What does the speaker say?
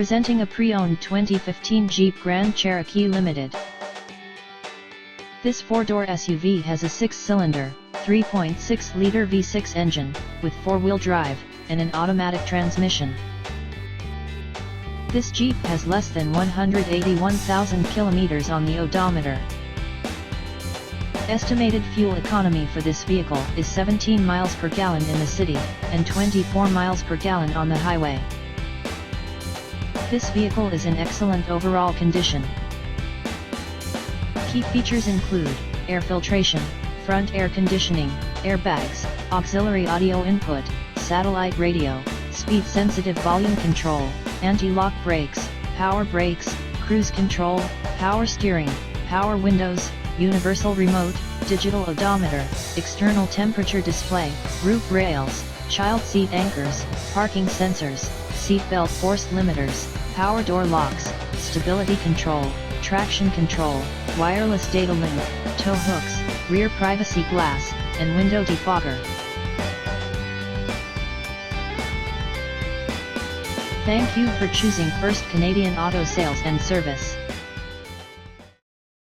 Presenting a pre-owned 2015 Jeep Grand Cherokee Limited. This four-door SUV has a six-cylinder, 3.6-liter V6 engine, with four-wheel drive, and an automatic transmission. This Jeep has less than 181,000 kilometers on the odometer. Estimated fuel economy for this vehicle is 17 miles per gallon in the city, and 24 miles per gallon on the highway. This vehicle is in excellent overall condition. Key features include air filtration, front air conditioning, airbags, auxiliary audio input, satellite radio, speed-sensitive volume control, anti-lock brakes, cruise control, power steering, power windows, universal remote, digital odometer, external temperature display, roof rails, child seat anchors, parking sensors, seat belt force limiters, power door locks, stability control, traction control, wireless data link, tow hooks, rear privacy glass, and window defogger. Thank you for choosing First Canadian Auto Sales and Service.